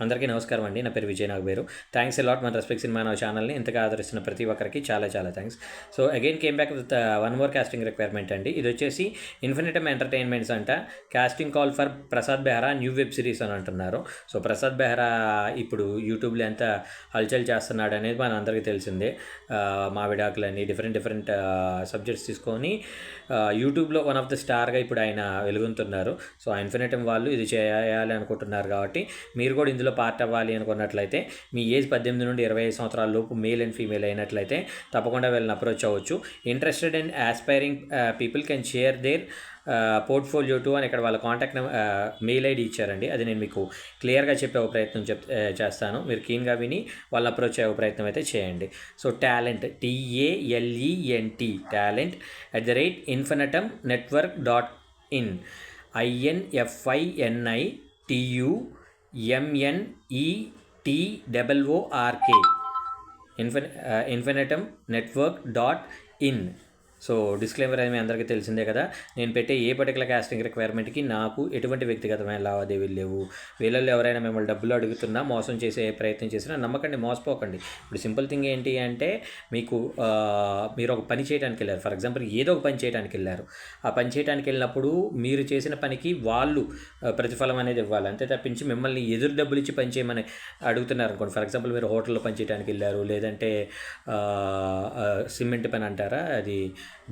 అందరికీ నమస్కారం అండి. నా పేరు Vijay Nagaberu. Thanks a lot మన రెస్పెక్ట్ సినిమా నా ఛానల్ని ఇంతగా ఆదరిస్తున్న ప్రతి ఒక్కరికి చాలా చాలా thanks. So again came back with one more casting requirement అండి. ఇది వచ్చేసి ఇన్ఫినిటమ్ ఎంటర్టైన్మెంట్స్ అంట casting call for Prasad Behra new web series అని అంటున్నారు. సో ప్రసాద్ బెహ్రా ఇప్పుడు యూట్యూబ్లో ఎంత హల్చల్ చేస్తున్నాడు అనేది మన అందరికీ తెలిసిందే. మా విడాకులని డిఫరెంట్ సబ్జెక్ట్స్ తీసుకొని యూట్యూబ్లో వన్ ఆఫ్ ద స్టార్గా ఇప్పుడు ఆయన వెలుగుతున్నారు. సో ఇన్ఫినిటమ్ వాళ్ళు ఇది చేయాలి అనుకుంటున్నారు కాబట్టి మీరు కూడా ఇందులో పార్ట్ అవ్వాలి అనుకున్నట్లయితే మీ ఏజ్ 18 నుండి 25 సంవత్సరాల లోపు మేల్ అండ్ ఫీమేల్ అయినట్లయితే తప్పకుండా వీళ్ళని అప్రోచ్ అవ్వచ్చు. Interested and aspiring people can share their portfolio to అని ఇక్కడ వాళ్ళ కాంటాక్ట్ మెయిల్ ఐడి ఇచ్చారండి. అది నేను మీకు క్లియర్గా చెప్పే ప్రయత్నం చేస్తాను. మీరు కీన్గా విని వాళ్ళని అప్రోచ్ అయ్యే ప్రయత్నం అయితే చేయండి. So talent TALENT talent @infinitum network.in INFINITUMNETWORK infinitum network.in. So disclaimer అనేది మీ అందరికీ తెలిసిందే కదా. నేను పెట్టే ఏ పర్టికులర్ కాస్టింగ్ రిక్వైర్మెంట్కి నాకు ఎటువంటి వ్యక్తిగతమైన లావాదేవీలు లేవు. వీళ్ళల్లో ఎవరైనా మిమ్మల్ని డబ్బులు అడుగుతున్నా మోసం చేసే ప్రయత్నం చేసినా నమ్మకండి, మోసపోకండి. ఇప్పుడు సింపుల్ థింగ్ ఏంటి అంటే మీరు ఒక పని చేయడానికి వెళ్ళారు. ఫర్ ఎగ్జాంపుల్ ఏదో ఒక పని చేయడానికి వెళ్ళారు. ఆ పని చేయడానికి వెళ్ళినప్పుడు మీరు చేసిన పనికి వాళ్ళు ప్రతిఫలం అనేది ఇవ్వాలి. అంతే తప్పించి మిమ్మల్ని ఎదురు డబ్బులు ఇచ్చి పని చేయమని అడుగుతున్నారు అనుకోండి. ఫర్ ఎగ్జాంపుల్ మీరు హోటల్లో పని చేయడానికి వెళ్ళారు, లేదంటే సిమెంట్ పని అంటారా, అది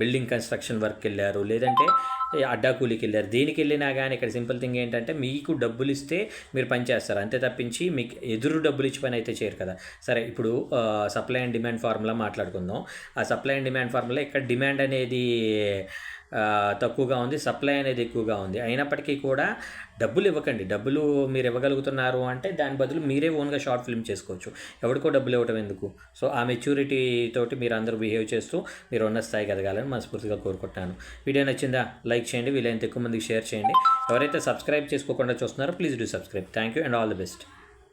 బిల్డింగ్ కన్స్ట్రక్షన్ వర్క్ వెళ్ళారు, లేదంటే అడ్డా కూలీకి వెళ్ళారు. దేనికి వెళ్ళినా కానీ ఇక్కడ సింపుల్ థింగ్ ఏంటంటే మీకు డబ్బులు ఇస్తే మీరు పని చేస్తారు. అంతే తప్పించి మీకు ఎదురు డబ్బులు ఇచ్చి పని అయితే చేయరు కదా. సరే, ఇప్పుడు సప్లై అండ్ డిమాండ్ ఫార్ములా మాట్లాడుకుందాం. ఆ సప్లై అండ్ డిమాండ్ ఫార్ములా ఇక్కడ డిమాండ్ అనేది తక్కువగా ఉంది, సప్లై అనేది ఎక్కువగా ఉంది. అయినప్పటికీ కూడా డబ్బులు ఇవ్వకండి. డబ్బులు మీరు ఇవ్వగలుగుతున్నారు అంటే దాని బదులు మీరే ఓన్గా షార్ట్ ఫిల్మ్ చేసుకోవచ్చు. ఎవరికో డబ్బులు ఇవ్వటం ఎందుకు? సో ఆ మెచ్యూరిటీ తోటి మీరు అందరూ బిహేవ్ చేస్తూ మీరు ఉన్న స్థాయికి ఎదగాలని మనస్ఫూర్తిగా కోరుకుంటున్నాను. వీడియో నచ్చిందా? లైక్ చేయండి, వీలైనంత ఎక్కువ మందికి షేర్ చేయండి. ఎవరైతే సబ్స్క్రైబ్ చేసుకోకుండా చూస్తున్నారో please do subscribe. Thank you and all the best.